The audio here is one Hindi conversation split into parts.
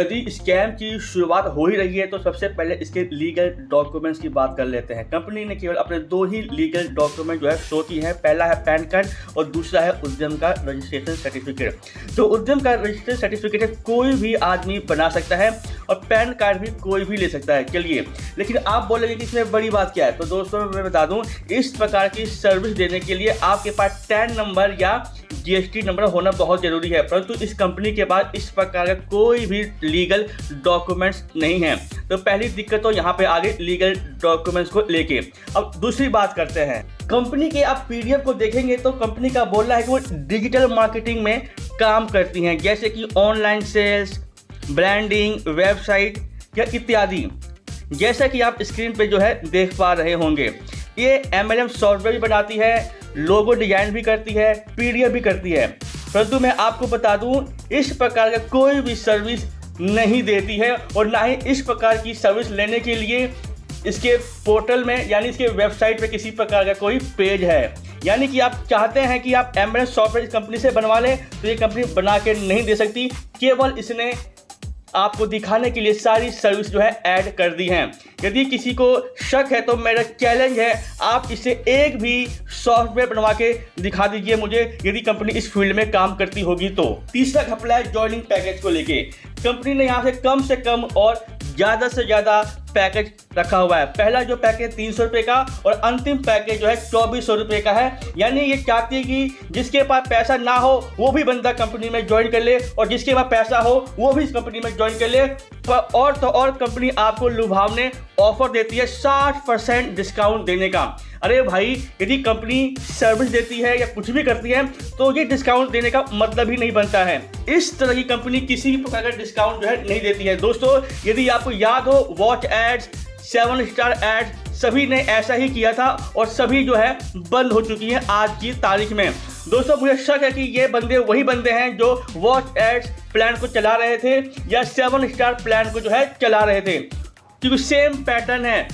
यदि स्कैम की शुरुआत हो ही रही है तो सबसे पहले इसके लीगल डॉक्यूमेंट्स की बात कर लेते हैं। कंपनी ने केवल अपने दो ही लीगल डॉक्यूमेंट जो है शो की है। पहला है पैन कार्ड और दूसरा है उद्यम का रजिस्ट्रेशन सर्टिफिकेट। जो उद्यम का रजिस्ट्रेशन सर्टिफिकेट है कोई भी आदमी बना सकता है और पैन कार्ड भी कोई भी ले सकता है। चलिए, लेकिन आप बोलेंगे कि इसमें बड़ी बात क्या है। तो दोस्तों मैं बता दूं, इस प्रकार की सर्विस देने के लिए आपके पास टैन नंबर या जीएसटी नंबर होना बहुत जरूरी है, परंतु इस कंपनी के पास इस प्रकार का कोई भी लीगल डॉक्यूमेंट्स नहीं है। तो पहली दिक्कत तो यहाँ पे आगे लीगल डॉक्यूमेंट्स को लेके। अब दूसरी बात करते हैं, कंपनी के आप पीडीएफ को देखेंगे तो कंपनी का बोलना है कि वो डिजिटल मार्केटिंग में काम करती हैं, जैसे कि ऑनलाइन सेल्स, ब्रांडिंग, वेबसाइट या इत्यादि। जैसा कि आप स्क्रीन पे जो है देख पा रहे होंगे, ये MLM सॉफ्टवेयर भी बनाती है, लोगो डिजाइन भी करती है, पीडीएफ भी करती है। परंतु मैं आपको बता दूं, इस प्रकार का कोई भी सर्विस नहीं देती है और ना ही इस प्रकार की सर्विस लेने के लिए इसके पोर्टल में यानी इसके वेबसाइट पे किसी प्रकार का कोई पेज है। यानी कि आप चाहते हैं कि आप MLM सॉफ्टवेयर कंपनी से बनवा लें तो ये कंपनी बना के नहीं दे सकती। केवल इसने आपको दिखाने के लिए सारी सर्विस जो है ऐड कर दी हैं। यदि किसी को शक है तो मेरा चैलेंज है, आप इसे एक भी सॉफ्टवेयर बनवा के दिखा दीजिए मुझे, यदि कंपनी इस फील्ड में काम करती होगी तो। तीसरा घपला है ज्वाइनिंग पैकेज को लेके। कंपनी ने यहाँ से कम और ज़्यादा से ज़्यादा पैकेज रखा हुआ है। पहला जो पैकेज 300 रुपये का और अंतिम पैकेज जो है 2400 रुपये का है। यानी ये चाहती है कि जिसके पास पैसा ना हो वो भी बंदा कंपनी में ज्वाइन कर ले और जिसके पास पैसा हो वो भी इस कंपनी में ज्वाइन कर ले। और तो और कंपनी आपको लुभावने ऑफर देती है 60% डिस्काउंट देने का। अरे भाई, यदि कंपनी सर्विस देती है या कुछ भी करती है तो ये डिस्काउंट देने का मतलब ही नहीं बनता है। इस तरह की कंपनी किसी भी प्रकार का डिस्काउंट जो है नहीं देती है। दोस्तों, यदि आपको याद हो, वॉच एड्स, 7 स्टार एड्स, सभी ने ऐसा ही किया था और सभी जो है बंद हो चुकी हैं आज की तारीख में। दोस्तों, मुझे शक है कि ये बंदे वही बंदे हैं जो वॉच एड्स प्लान को चला रहे थे या 7 स्टार प्लान को जो है चला रहे थे, क्योंकि सेम पैटर्न है।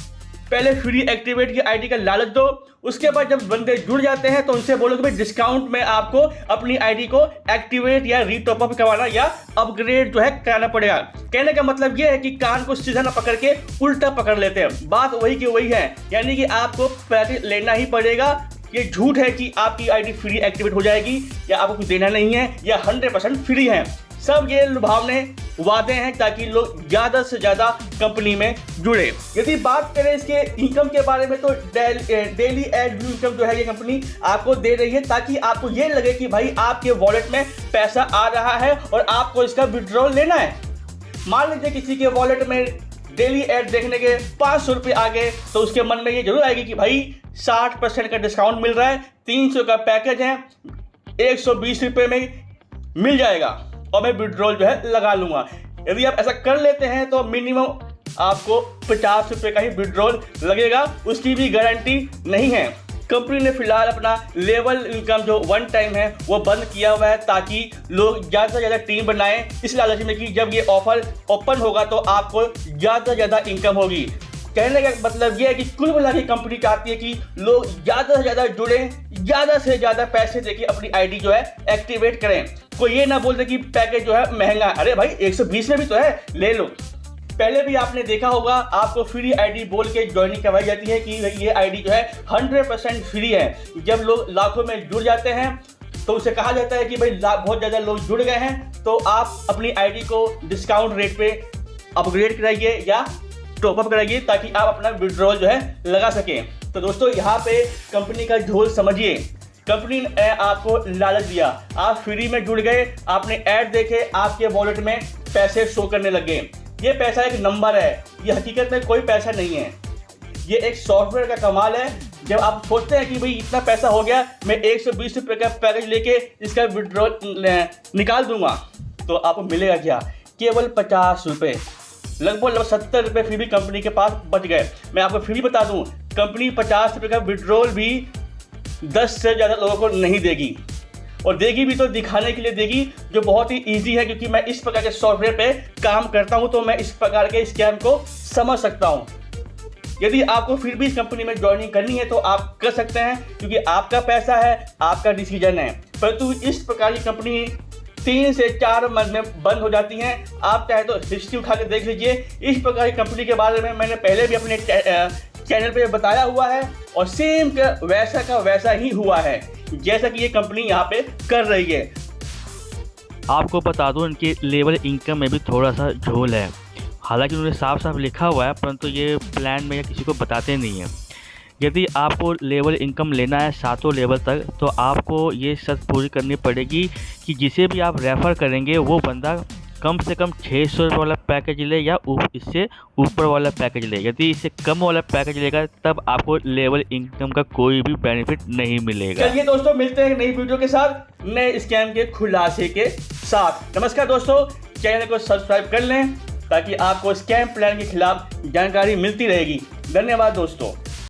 पहले फ्री एक्टिवेट की आईडी का लालच दो, उसके बाद जब बंदे जुड़ जाते हैं तो उनसे बोलो कि भाई डिस्काउंट में आपको अपनी आईडी को एक्टिवेट या रीटॉप अप करवाना या अपग्रेड जो है कराना पड़ेगा। कहने का मतलब ये है कि कान को सीधा ना पकड़ के उल्टा पकड़ लेते हैं। बात वही की वही है, यानी कि आपको पैसे लेना ही पड़ेगा। ये झूठ है कि आपकी आईडी फ्री एक्टिवेट हो जाएगी या आपको कुछ देना नहीं है या 100% फ्री है। सब ये लुभावने वादे हैं ताकि लोग ज़्यादा से ज़्यादा कंपनी में जुड़े। यदि बात करें इसके इनकम के बारे में तो डेली एड व्यू इनकम जो है ये कंपनी आपको दे रही है, ताकि आपको ये लगे कि भाई आपके वॉलेट में पैसा आ रहा है और आपको इसका विड्रॉल लेना है। मान लीजिए किसी के वॉलेट में डेली एड देखने के 500 रुपये आ गए तो उसके मन में ये जरूर आएगी कि भाई 60% का डिस्काउंट मिल रहा है, 300 का पैकेज है, 120 रुपये में मिल जाएगा और मैं विड्रॉल जो है लगा लूंगा। यदि आप ऐसा कर लेते हैं तो मिनिमम आपको 50 रुपये का ही विड्रॉल लगेगा, उसकी भी गारंटी नहीं है। कंपनी ने फिलहाल अपना लेवल इनकम जो वन टाइम है वो बंद किया हुआ है, ताकि लोग ज़्यादा से ज़्यादा टीम बनाएं इस लालच में कि जब ये ऑफर ओपन होगा तो आपको ज़्यादा से ज़्यादा इनकम होगी। कहने का मतलब ये है कि कुल मिला के कंपनी चाहती है कि लोग ज़्यादा से ज़्यादा जुड़ें, ज़्यादा से ज़्यादा पैसे देके अपनी आईडी जो है एक्टिवेट करें। कोई ये ना बोलते कि पैकेज जो है महंगा, अरे भाई 120 में भी तो है, ले लो। पहले भी आपने देखा होगा, आपको फ्री आईडी बोल के ज्वाइनिंग करवाई जाती है कि ये आईडी जो है 100% फ्री है। जब लोग लाखों में जुड़ जाते हैं तो उसे कहा जाता है कि भाई बहुत ज़्यादा लोग जुड़ गए हैं तो आप अपनी आईडी को डिस्काउंट रेट पे अपग्रेड कराइए या टॉपअप कराइए ताकि आप अपना विड्रॉल जो है लगा सकें। तो दोस्तों, यहाँ पे कंपनी का झोल समझिए। कंपनी ने आपको लालच दिया, आप फ्री में जुड़ गए, आपने ऐड देखे, आपके वॉलेट में पैसे शो करने लगे। ये पैसा एक नंबर है, ये हकीकत में कोई पैसा नहीं है। ये एक सॉफ्टवेयर का कमाल है। जब आप सोचते हैं कि भाई इतना पैसा हो गया, मैं 120 रुपये का पैकेज लेके इसका विड्रॉल निकाल दूंगा, तो आपको मिलेगा क्या? केवल 50 रुपये। लगभग 70 रुपये फिर भी कंपनी के पास बच गए। मैं आपको फिर भी बता दूं, कंपनी 50 रुपये का विड्रॉल भी 10 से ज़्यादा लोगों को नहीं देगी, और देगी भी तो दिखाने के लिए देगी, जो बहुत ही ईजी है। क्योंकि मैं इस प्रकार के सॉफ्टवेयर पे काम करता हूं तो मैं इस प्रकार के स्कैम को समझ सकता हूं। यदि आपको फिर भी इस कंपनी में ज्वाइनिंग करनी है तो आप कर सकते हैं, क्योंकि आपका पैसा है, आपका डिसीजन है। परंतु इस प्रकार की कंपनी 3 से 4 मंथ में बंद हो जाती हैं। आप चाहे तो हिस्ट्री उठा के देख लीजिए। इस प्रकार की कंपनी के बारे में मैंने पहले भी अपने चैनल पे बताया हुआ है और सेम वैसा का वैसा ही हुआ है जैसा कि ये कंपनी यहाँ पे कर रही है। आपको बता दूं, इनके लेवल इनकम में भी थोड़ा सा झोल है। हालांकि उन्होंने साफ साफ लिखा हुआ है, परंतु ये प्लान में या किसी को बताते नहीं हैं। यदि आपको लेवल इनकम लेना है 7 लेवल तक, तो आपको ये शर्त पूरी करनी पड़ेगी कि जिसे भी आप रेफ़र करेंगे वो बंदा कम से कम 600 रुपये वाला पैकेज ले या इससे ऊपर वाला पैकेज ले। यदि इससे कम वाला पैकेज लेगा तब आपको लेवल इनकम का कोई भी बेनिफिट नहीं मिलेगा। चलिए दोस्तों, मिलते हैं नई वीडियो के साथ, नए स्कैम के खुलासे के साथ। नमस्कार दोस्तों, चैनल को सब्सक्राइब कर लें ताकि आपको स्कैम प्लान के खिलाफ जानकारी मिलती रहेगी। धन्यवाद दोस्तों।